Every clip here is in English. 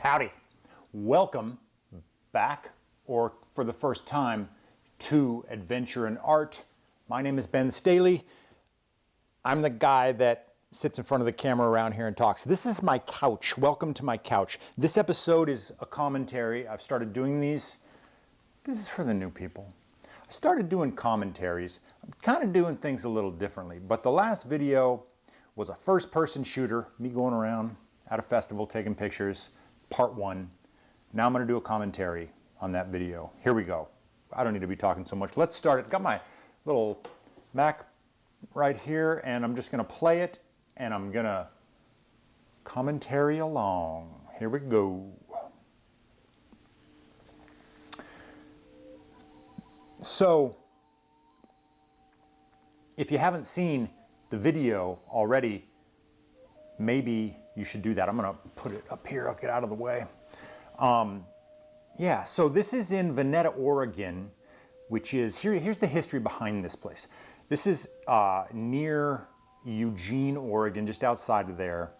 Howdy. Welcome back, or for the first time, to Adventure in Art. My name is Ben Staley. I'm the guy that sits in front of the camera around here and talks. This is my couch. Welcome to my couch. This episode is a commentary. I've started doing these. This is for the new people. I started doing commentaries. I'm kind of doing things a little differently, but the last video was a first-person shooter, me going around at a festival taking pictures, part one. Now I'm going to do a commentary on that video. Here we go. I don't need to be talking so much. Let's start it. Got my little Mac right here, and I'm just going to play it, and I'm going to commentary along. Here we go. So, if you haven't seen the video already, maybe you should do that. I'm going to put it up here. I'll get out of the way. Yeah, so this is in Veneta, Oregon, which is, here's the history behind this place. This is near Eugene, Oregon, just outside of there.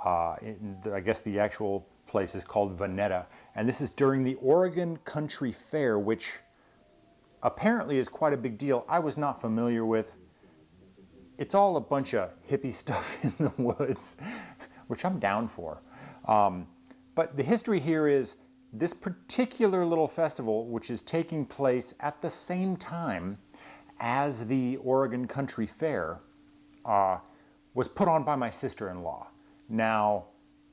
I guess the actual place is called Veneta. And this is during the Oregon Country Fair, which apparently is quite a big deal. I was not familiar with. It's all a bunch of hippie stuff in the woods, which I'm down for. But the history here is this particular little festival, which is taking place at the same time as the Oregon Country Fair, was put on by my sister-in-law. Now,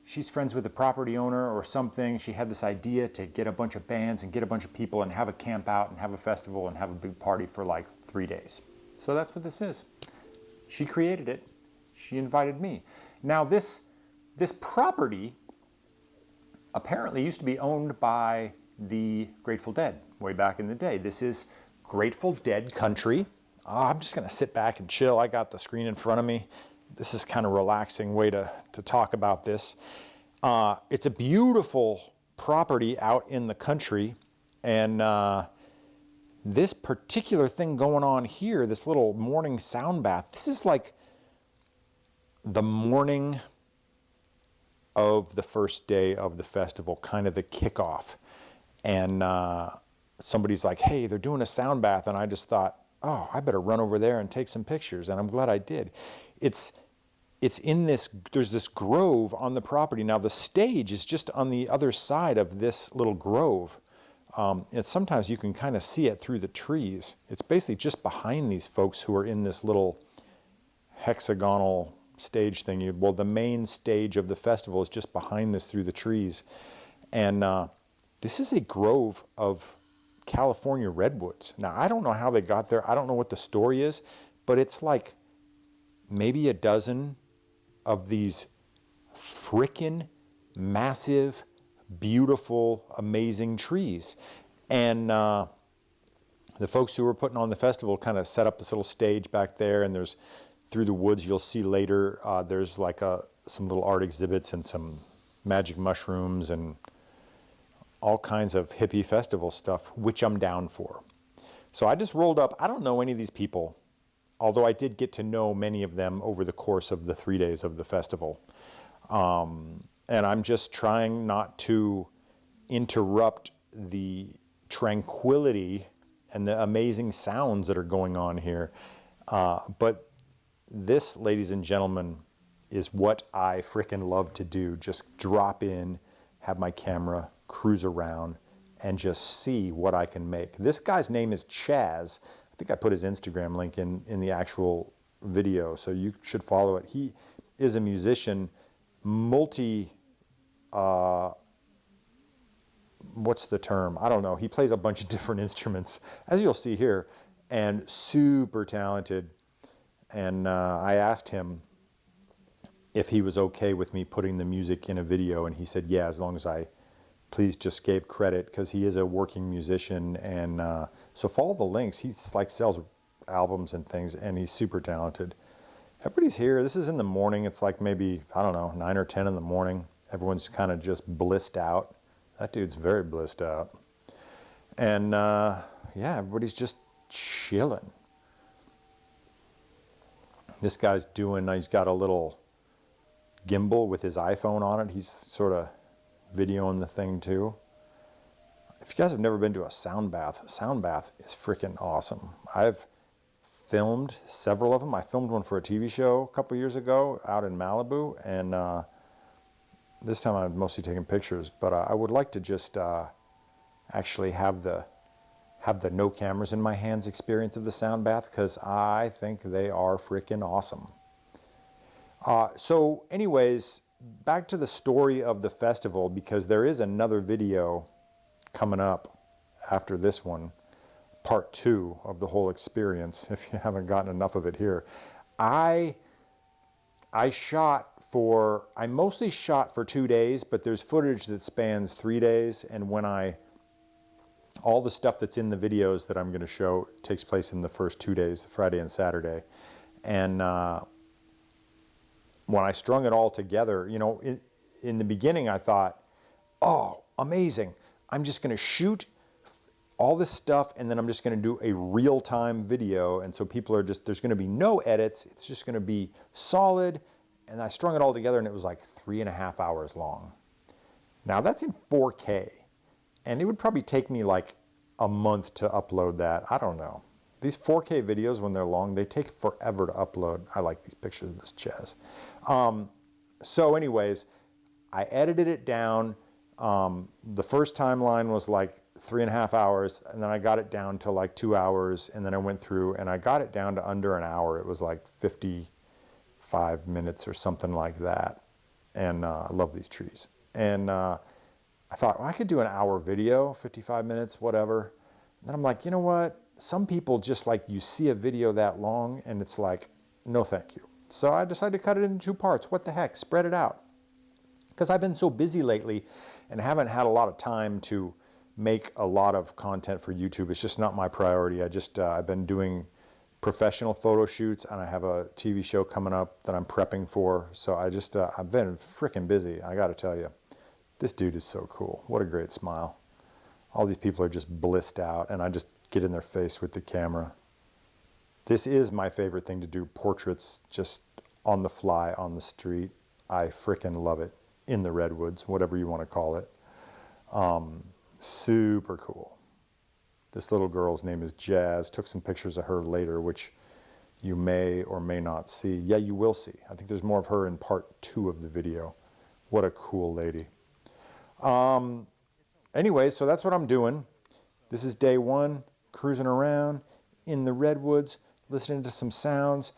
she's friends with the property owner or something. She had this idea to get a bunch of bands and get a bunch of people and have a camp out and have a festival and have a big party for like 3 days. So that's what this is. She created it. She invited me. Now this property apparently used to be owned by the Grateful Dead way back in the day. This is Grateful Dead country. I'm just going to sit back and chill. I got the screen in front of me. This is kind of a relaxing way to talk about this. It's a beautiful property out in the country, and this particular thing going on here, this little morning sound bath, this is like the morning of the first day of the festival, kind of the kickoff. And somebody's like, hey, they're doing a sound bath. And I just thought, oh, I better run over there and take some pictures. And I'm glad I did. It's in this, there's this grove on the property. Now the stage is just on the other side of this little grove. And sometimes you can kind of see it through the trees. It's basically just behind these folks who are in this little hexagonal stage thing. Well, the main stage of the festival is just behind this through the trees. And this is a grove of California redwoods. Now, I don't know how they got there. I don't know what the story is, but it's like maybe a dozen of these frickin' massive, beautiful, amazing trees. And the folks who were putting on the festival kind of set up this little stage back there, and there's, through the woods, you'll see later, there's like some little art exhibits and some magic mushrooms and all kinds of hippie festival stuff, which I'm down for. So I just rolled up. I don't know any of these people, although I did get to know many of them over the course of the 3 days of the festival. And I'm just trying not to interrupt the tranquility and the amazing sounds that are going on here. But this, ladies and gentlemen, is what I frickin' love to do. Just drop in, have my camera, cruise around, and just see what I can make. This guy's name is Chaz. I think I put his Instagram link in the actual video, so you should follow it. He is a musician, what's the term? I don't know. He plays a bunch of different instruments, as you'll see here, and super talented. And I asked him if he was okay with me putting the music in a video, and he said, yeah, as long as I please just gave credit, because he is a working musician. And so follow the links. He's like sells albums and things, and he's super talented. Everybody's here. This is in the morning. It's like maybe, I don't know, 9 or 10 in the morning. Everyone's kind of just blissed out. That dude's very blissed out. And yeah, everybody's just chilling. This guy's he's got a little gimbal with his iPhone on it. He's sort of videoing the thing too. If you guys have never been to a sound bath is freaking awesome. I've filmed several of them. I filmed one for a TV show a couple years ago out in Malibu, and this time I'm mostly taking pictures, but I would like to just actually have the no cameras in my hands experience of the sound bath, because I think they are freaking awesome. So anyways, back to the story of the festival, because there is another video coming up after this one, part 2 of the whole experience, if you haven't gotten enough of it here. I mostly shot for 2 days, but there's footage that spans 3 days, and all the stuff that's in the videos that I'm going to show takes place in the first 2 days, Friday and Saturday. And when I strung it all together, you know, in the beginning I thought, oh, amazing. I'm just going to shoot all this stuff, and then I'm just going to do a real-time video. And so people are there's going to be no edits. It's just going to be solid. And I strung it all together, and it was like 3.5 hours long. Now that's in 4K. And it would probably take me like a month to upload that. I don't know. These 4K videos, when they're long, they take forever to upload. I like these pictures of this jazz. So anyways, I edited it down. The first timeline was like 3.5 hours, and then I got it down to like 2 hours, and then I went through and I got it down to under an hour. It was like 55 minutes or something like that. And I love these trees. And I thought, well, I could do an hour video, 55 minutes, whatever. And then I'm like, you know what? Some people just like, you see a video that long and it's like, no thank you. So I decided to cut it into 2 parts. What the heck? Spread it out. Because I've been so busy lately and haven't had a lot of time to make a lot of content for YouTube. It's just not my priority. I've been doing professional photo shoots, and I have a TV show coming up that I'm prepping for. So I've been freaking busy. I got to tell you, this dude is so cool. What a great smile. All these people are just blissed out, and I just get in their face with the camera. This is my favorite thing to do, portraits just on the fly, on the street. I freaking love it. In the redwoods, whatever you want to call it. Super cool. This little girl's name is Jazz. Took some pictures of her later, which you may or may not see. Yeah, you will see. I think there's more of her in part 2 of the video. What a cool lady. Anyway, so that's what I'm doing. This is day 1, cruising around in the redwoods, listening to some sounds.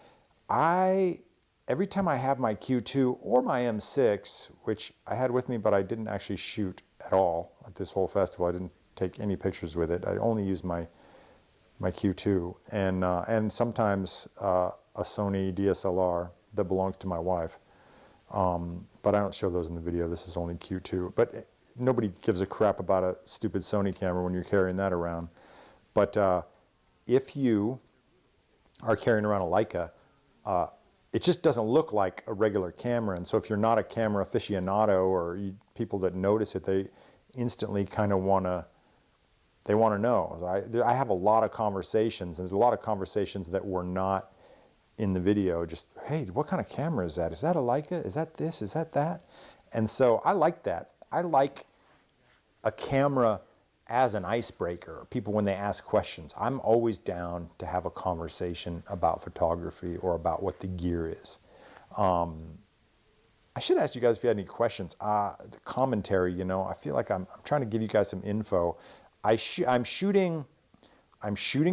Every time I have my Q2 or my M6, which I had with me, but I didn't actually shoot at all at this whole festival. I didn't take any pictures with it. I only used my Q2 and sometimes a Sony DSLR that belongs to my wife. But I don't show those in the video. This is only Q2. But nobody gives a crap about a stupid Sony camera when you're carrying that around. But if you are carrying around a Leica, it just doesn't look like a regular camera. And so if you're not a camera aficionado, or people that notice it, they instantly kind of want to know. I have a lot of conversations, and there's a lot of conversations that were not in the video. Just, hey, what kind of camera is that? Is that a Leica? Is that this? Is that that? And so I like that. I like a camera as an icebreaker. People, when they ask questions, I'm always down to have a conversation about photography or about what the gear is. I should ask you guys if you had any questions. The commentary, you know, I feel like I'm trying to give you guys some info. I'm shooting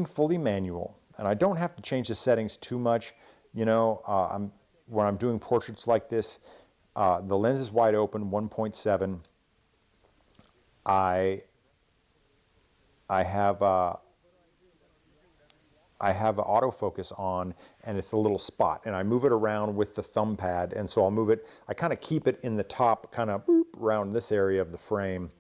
fully manual, and I don't have to change the settings too much. You know, when I'm doing portraits like this, the lens is wide open, 1.7. I have autofocus on, and it's a little spot, and I move it around with the thumb pad, and so I'll move it. I kind of keep it in the top, kind of around this area of the frame,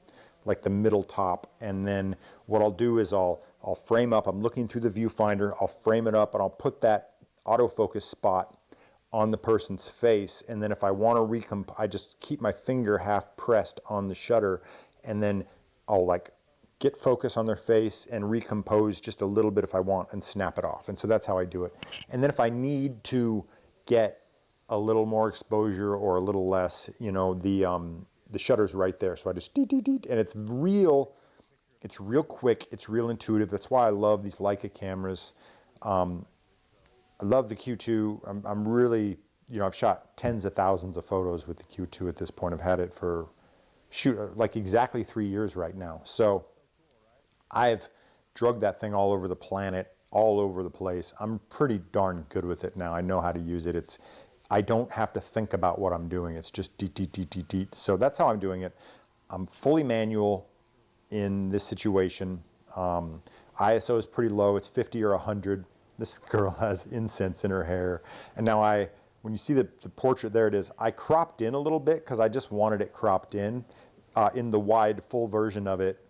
like the middle top, and then what I'll do is I'll frame up. I'm looking through the viewfinder. I'll frame it up, and I'll put that autofocus spot on the person's face, and then if I want to I just keep my finger half pressed on the shutter, and then I'll like get focus on their face and recompose just a little bit if I want, and snap it off. And so that's how I do it. And then if I need to get a little more exposure or a little less, you know, the shutter's right there. So I just, and it's real quick. It's real intuitive. That's why I love these Leica cameras. I love the Q2. I'm really, I've shot tens of thousands of photos with the Q2 at this point. I've had it for, like exactly 3 years right now. So I've drugged that thing all over the planet, all over the place. I'm pretty darn good with it now. I know how to use it. I don't have to think about what I'm doing. It's just deet. So that's how I'm doing it. I'm fully manual in this situation. ISO is pretty low. It's 50 or 100. This girl has incense in her hair. And now when you see the portrait, there it is. I cropped in a little bit because I just wanted it cropped in. In the wide, full version of it,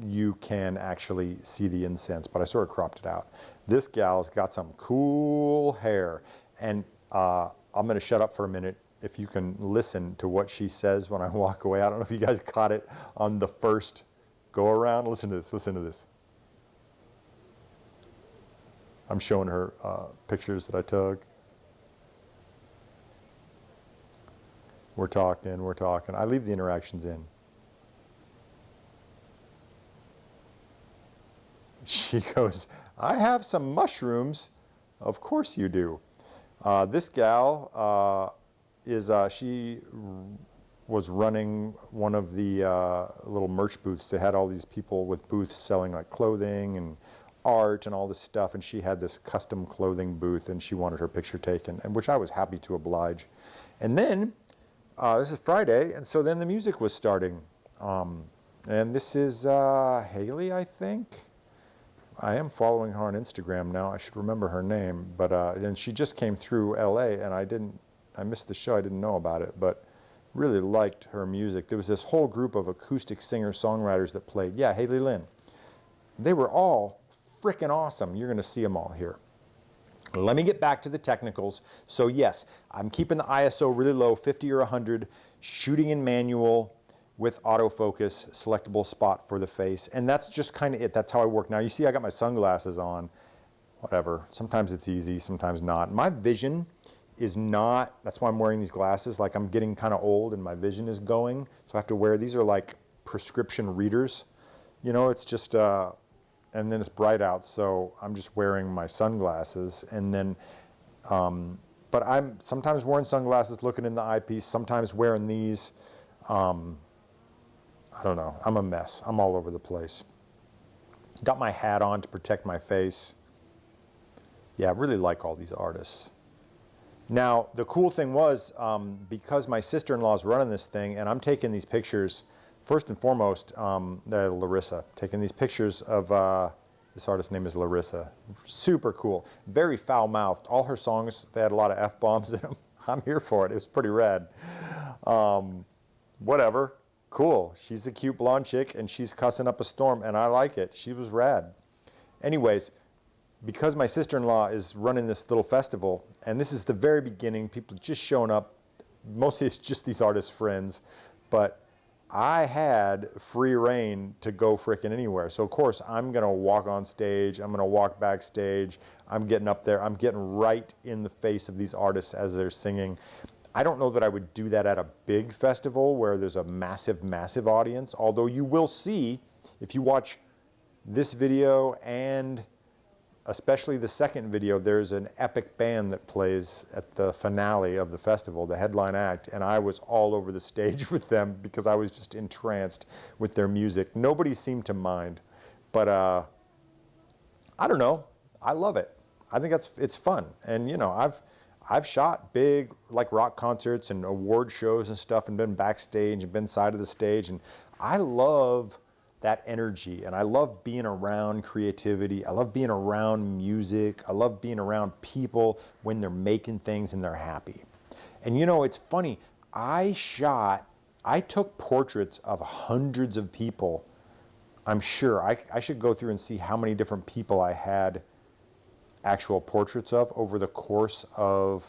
you can actually see the incense, but I sort of cropped it out. This gal's got some cool hair. And I'm going to shut up for a minute if you can listen to what she says when I walk away. I don't know if you guys caught it on the first go around. Listen to this. I'm showing her pictures that I took. We're talking. I leave the interactions in. She goes, I have some mushrooms. Of course you do. This gal she was running one of the little merch booths. They had all these people with booths selling like clothing and art and all this stuff, and she had this custom clothing booth, and she wanted her picture taken, and which I was happy to oblige. And then this is Friday, and so then the music was starting, and this is Haley, I think. I am following her on Instagram now. I should remember her name, but and she just came through LA, and I missed the show. I didn't know about it, but really liked her music. There was this whole group of acoustic singer-songwriters that played. Yeah, Haley Lynn. They were all freaking awesome. You're going to see them all here. Let me get back to the technicals. So yes, I'm keeping the ISO really low, 50 or 100, shooting in manual with autofocus, selectable spot for the face. And that's just kind of it. That's how I work. Now you see I got my sunglasses on, whatever. Sometimes it's easy, sometimes not. My vision is not, that's why I'm wearing these glasses. Like I'm getting kind of old and my vision is going. So I have to wear, these are like prescription readers. It's just, and then it's bright out, so I'm just wearing my sunglasses. And then, but I'm sometimes wearing sunglasses, looking in the eyepiece, sometimes wearing these. I don't know, I'm a mess. I'm all over the place. Got my hat on to protect my face. Yeah, I really like all these artists. Now, the cool thing was, because my sister-in-law is running this thing, and I'm taking these pictures. First and foremost, Larissa, taking these pictures of, this artist's name is Larissa. Super cool, very foul-mouthed. All her songs, they had a lot of F-bombs in them. I'm here for it, it was pretty rad. Whatever, cool. She's a cute blonde chick and she's cussing up a storm and I like it. She was rad. Anyways, because my sister-in-law is running this little festival, and this is the very beginning, people just showing up, mostly it's just these artists' friends, but I had free reign to go frickin' anywhere. So of course I'm gonna walk on stage, I'm gonna walk backstage, I'm getting up there, I'm getting right in the face of these artists as they're singing. I don't know that I would do that at a big festival where there's a massive, massive audience, although you will see, if you watch this video and especially the second video, there's an epic band that plays at the finale of the festival, the headline act, and I was all over the stage with them because I was just entranced with their music. Nobody seemed to mind, but I don't know. I love it. I think it's fun, and I've shot big like rock concerts and award shows and stuff, and been backstage and been side of the stage, and I love that energy, and I love being around creativity. I love being around music. I love being around people when they're making things and they're happy. And it's funny, I took portraits of hundreds of people. I'm sure I should go through and see how many different people I had actual portraits of over the course of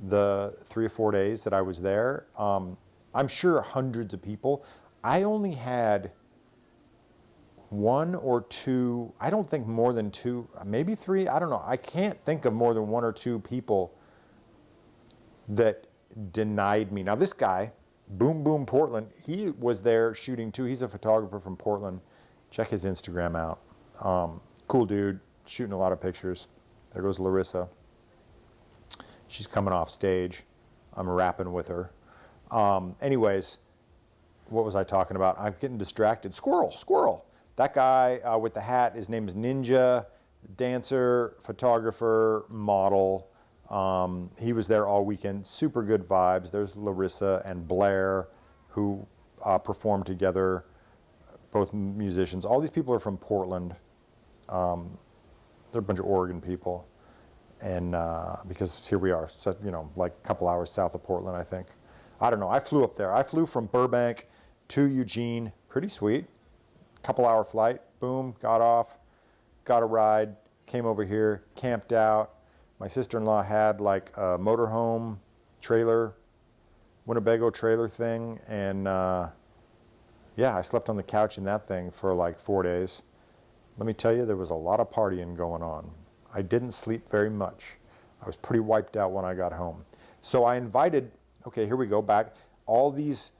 the 3 or 4 days that I was there. I'm sure hundreds of people. I only had one or two, I don't think more than two, maybe three, I don't know. I can't think of more than one or two people that denied me. Now this guy Boom Boom Portland. He was there shooting too. He's a photographer from Portland. Check his Instagram out. Cool dude, shooting a lot of pictures. There goes Larissa. She's coming off stage. I'm rapping with her. Anyways, what was I talking about? I'm getting distracted. Squirrel. That guy with the hat, his name is Ninja, dancer, photographer, model. He was there all weekend. Super good vibes. There's Larissa and Blair, who performed together, both musicians. All these people are from Portland. They're a bunch of Oregon people. And because here we are, so, you know, like a couple hours south of Portland, I think. I don't know. I flew up there. I flew from Burbank to Eugene. Pretty sweet. Couple hour flight. Boom. Got off. Got a ride. Came over here. Camped out. My sister-in-law had like a motorhome trailer, Winnebago trailer thing. And yeah, I slept on the couch in that thing for like 4 days. Let me tell you, there was a lot of partying going on. I didn't sleep very much. I was pretty wiped out when I got home. So I invited, okay, here we go back, all these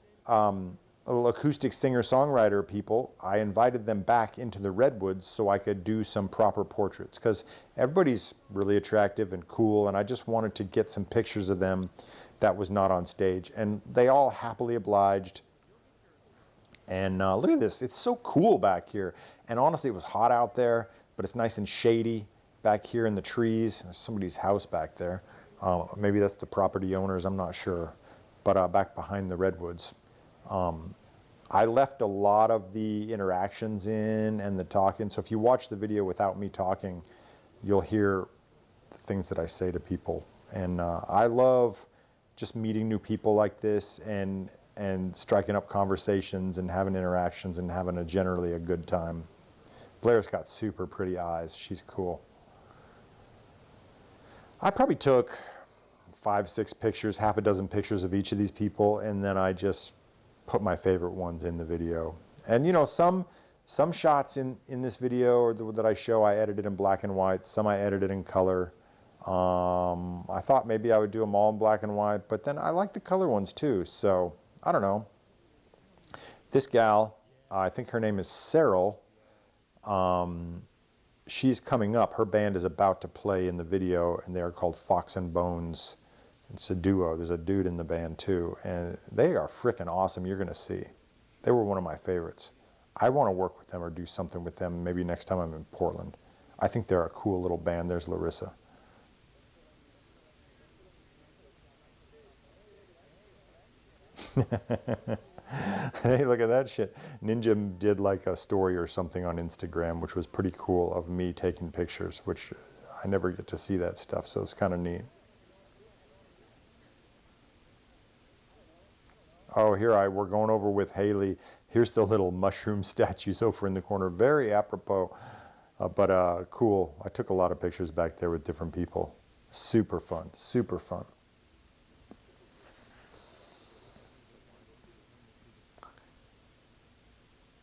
little acoustic singer-songwriter people, I invited them back into the Redwoods so I could do some proper portraits, because everybody's really attractive and cool, and I just wanted to get some pictures of them that was not on stage. And they all happily obliged. And look at this, it's so cool back here. And honestly, it was hot out there, but it's nice and shady back here in the trees. There's somebody's house back there. Maybe that's the property owners, I'm not sure. But back behind the Redwoods. I left a lot of the interactions in and the talking. So if you watch the video without me talking, you'll hear the things that I say to people. And I love just meeting new people like this and striking up conversations and having interactions and having generally a good time. Blair's got super pretty eyes. She's cool. I probably took 5, 6 pictures, half a dozen pictures of each of these people, and then I just put my favorite ones in the video. And you know, some shots in this video or that I show, I edited in black and white. Some I edited in color. I thought maybe I would do them all in black and white, but then I like the color ones too. So I don't know. This gal, I think her name is Cyril. She's coming up. Her band is about to play in the video, and they are called Fox and Bones. It's a duo. There's a dude in the band too, and they are freaking awesome. You're gonna see. They were one of my favorites. I want to work with them or do something with them maybe next time I'm in Portland. I think they're a cool little band. There's Larissa. Hey, look at that shit. Ninja did like a story or something on Instagram, which was pretty cool, of me taking pictures, which I never get to see that stuff, so it's kind of neat. Oh, here we're going over with Haley. Here's the little mushroom statues over in the corner. Very apropos, but cool. I took a lot of pictures back there with different people. Super fun, super fun.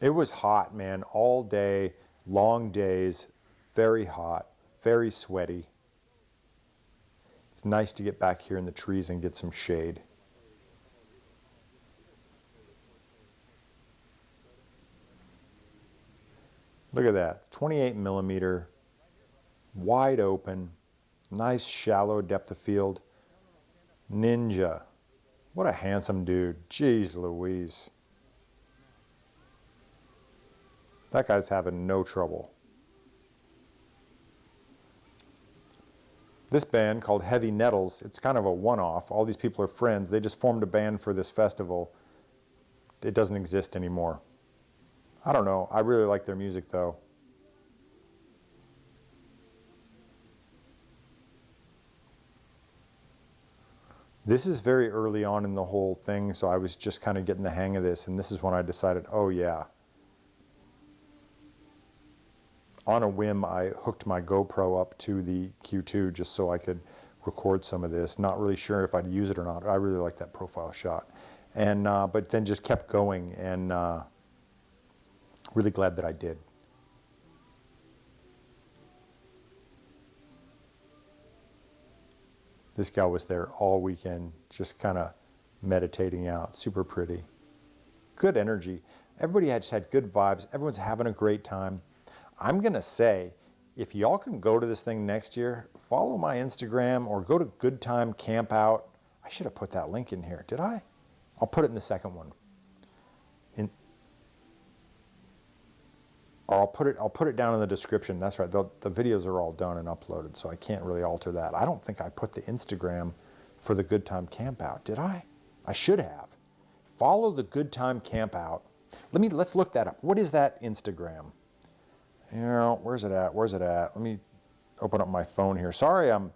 It was hot, man, all day, long days, very hot, very sweaty. It's nice to get back here in the trees and get some shade. Look at that, 28 millimeter, wide open, nice shallow depth of field. Ninja, what a handsome dude, jeez Louise. That guy's having no trouble. This band called Heavy Nettles, it's kind of a one-off. All these people are friends. They just formed a band for this festival. It doesn't exist anymore. I don't know. I really like their music though. This is very early on in the whole thing, so I was just kind of getting the hang of this, and this is when I decided, oh yeah. On a whim, I hooked my GoPro up to the Q2 just so I could record some of this. Not really sure if I'd use it or not. I really like that profile shot. And but then just kept going, and really glad that I did. This gal was there all weekend, just kind of meditating out. Super pretty. Good energy. Everybody just had good vibes. Everyone's having a great time. I'm going to say, if y'all can go to this thing next year, follow my Instagram or go to Good Time Camp Out. I should have put that link in here. Did I? I'll put it in the second one. Or I'll put it down in the description. That's right. The videos are all done and uploaded, so I can't really alter that. I don't think I put the Instagram for the Good Time Camp Out. Did I? I should have. Follow the Good Time Camp Out. Let's look that up. What is that Instagram? You know, where's it at? Where's it at? Let me open up my phone here. Sorry, I'm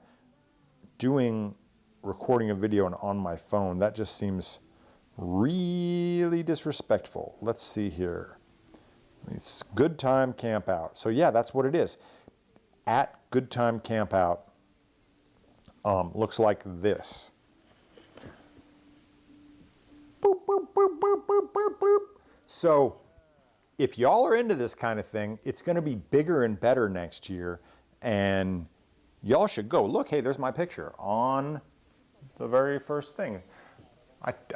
recording a video on my phone. That just seems really disrespectful. Let's see here. It's Good Time Camp Out. So yeah, that's what it is. At Good Time Camp Out. Looks like this. Boop, boop, boop, boop, boop, boop, boop. So if y'all are into this kind of thing, it's going to be bigger and better next year, and y'all should go. Look, hey, there's my picture on the very first thing.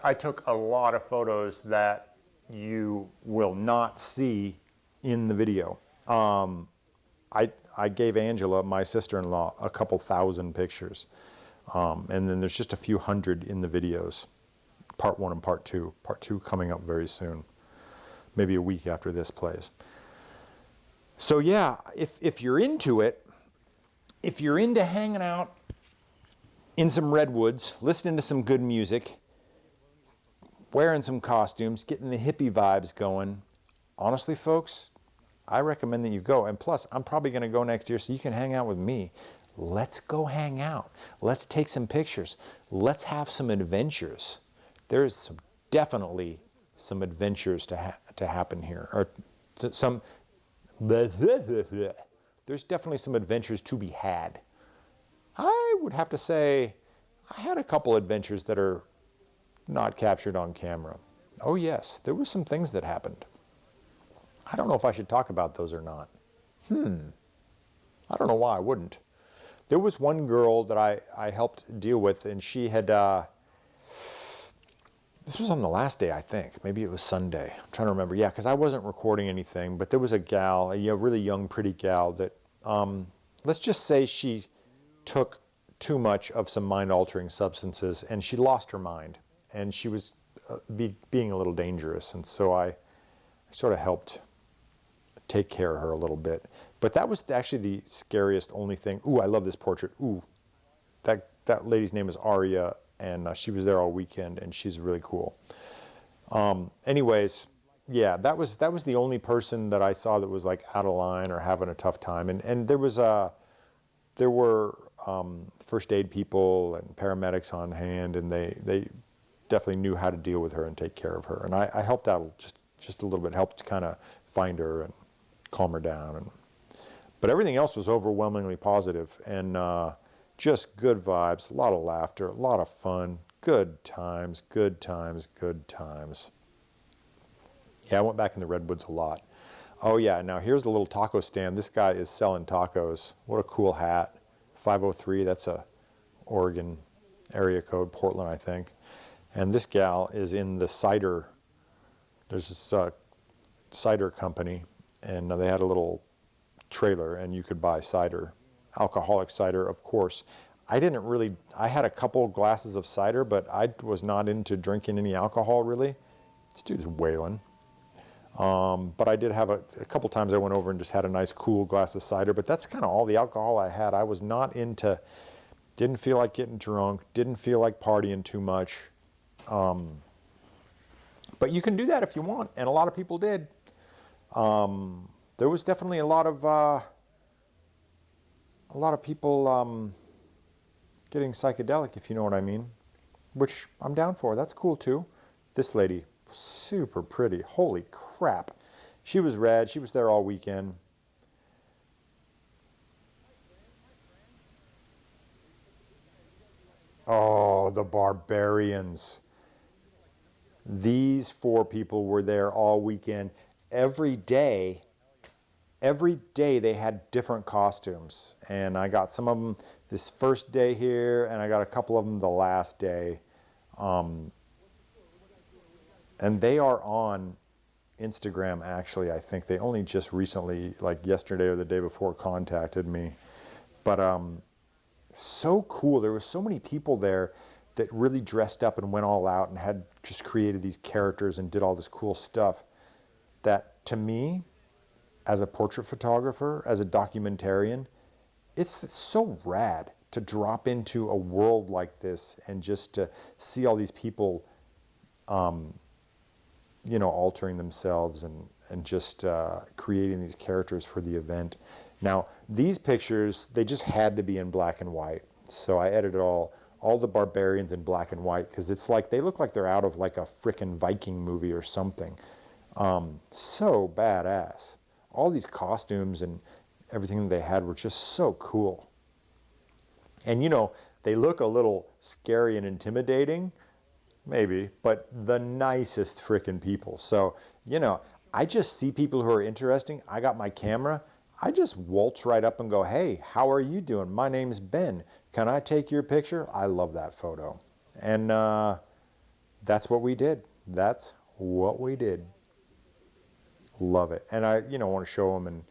I took a lot of photos that you will not see in the video. I gave Angela, my sister-in-law, a couple thousand pictures, and then there's just a few hundred in the videos. Part 1 and Part 2. Part 2 coming up very soon. Maybe a week after this plays. So yeah, if you're into it, if you're into hanging out in some redwoods, listening to some good music, wearing some costumes, getting the hippie vibes going, honestly, folks, I recommend that you go. And plus, I'm probably going to go next year so you can hang out with me. Let's go hang out. Let's take some pictures. Let's have some adventures. There's definitely some adventures to happen here. Or some... There's definitely some adventures to be had. I would have to say I had a couple adventures that are not captured on camera. Oh yes, there were some things that happened. I don't know if I should talk about those or not. I don't know why I wouldn't. There was one girl that I helped deal with, and she had, this was on the last day, I think. Maybe it was Sunday. I'm trying to remember. Yeah, because I wasn't recording anything, but there was a gal, a really young, pretty gal that, let's just say she took too much of some mind-altering substances, and she lost her mind. And she was being a little dangerous, and so I sort of helped take care of her a little bit. But that was actually the scariest only thing. Ooh, I love this portrait. Ooh, that lady's name is Aria, and she was there all weekend, and she's really cool. Anyways, yeah, that was the only person that I saw that was like out of line or having a tough time. And there were first aid people and paramedics on hand, and they definitely knew how to deal with her and take care of her. And I helped out just a little bit, helped kind of find her and calm her down. But everything else was overwhelmingly positive, and just good vibes, a lot of laughter, a lot of fun, good times, good times, good times. Yeah, I went back in the redwoods a lot. Oh yeah, now here's the little taco stand. This guy is selling tacos. What a cool hat. 503, that's a Oregon area code, Portland, I think. And this gal is in the cider. There's this cider company, and they had a little trailer, and you could buy cider, alcoholic cider, of course. I had a couple glasses of cider, but I was not into drinking any alcohol, really. This dude's wailing. But I did have a couple times I went over and just had a nice cool glass of cider, but that's kind of all the alcohol I had. I was not into, didn't feel like getting drunk, didn't feel like partying too much. But you can do that if you want, and a lot of people did. There was definitely a lot of people getting psychedelic, if you know what I mean, which I'm down for. That's cool too. This lady, super pretty. Holy crap. She was rad. She was there all weekend. Oh, the barbarians. These 4 people were there all weekend. Every day they had different costumes. And I got some of them this first day here, and I got a couple of them the last day. And they are on Instagram, actually. I think they only just recently, like yesterday or the day before, contacted me. But so cool. There were so many people there that really dressed up and went all out and had just created these characters and did all this cool stuff that, to me, as a portrait photographer, as a documentarian, it's so rad to drop into a world like this and just to see all these people, you know, altering themselves and just creating these characters for the event. Now, these pictures, they just had to be in black and white. So I edited all the barbarians in black and white because it's like, they look like they're out of like a frickin' Viking movie or something. So badass. All these costumes and everything that they had were just so cool. And you know, they look a little scary and intimidating, maybe, but the nicest frickin' people. So, you know, I just see people who are interesting. I got my camera. I just waltz right up and go, hey, how are you doing? My name's Ben. Can I take your picture? I love that photo. And that's what we did. That's what we did. Love it. And I, you know, want to show them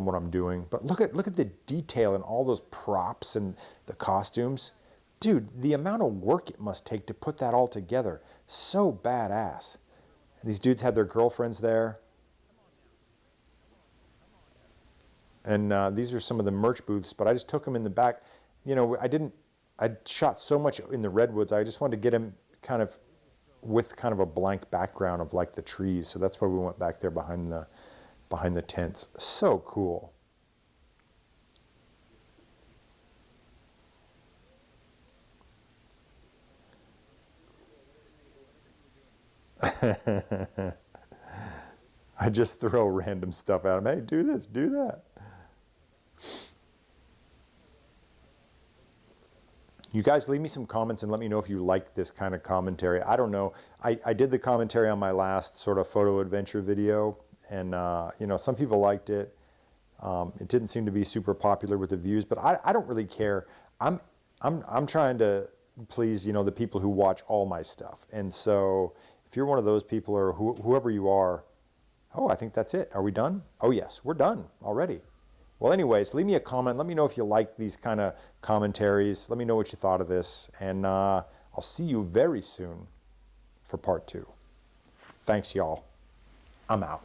what I'm doing. But look at the detail and all those props and the costumes. Dude, the amount of work it must take to put that all together. So badass. And these dudes had their girlfriends there. And these are some of the merch booths, but I just took them in the back. You know, I shot so much in the redwoods, I just wanted to get them kind of with kind of a blank background of like the trees. So that's why we went back there behind the tents. So cool. I just throw random stuff at them. Hey, do this, do that. You guys leave me some comments and let me know if you like this kind of commentary. I don't know. I did the commentary on my last sort of photo adventure video, and you know, some people liked it. It didn't seem to be super popular with the views, but I don't really care. I'm trying to please, you know, the people who watch all my stuff. And so if you're one of those people, or whoever you are, oh, I think that's it. Are we done? Oh yes, we're done already. Well, anyways, leave me a comment. Let me know if you like these kind of commentaries. Let me know what you thought of this. And I'll see you very soon for part 2. Thanks, y'all. I'm out.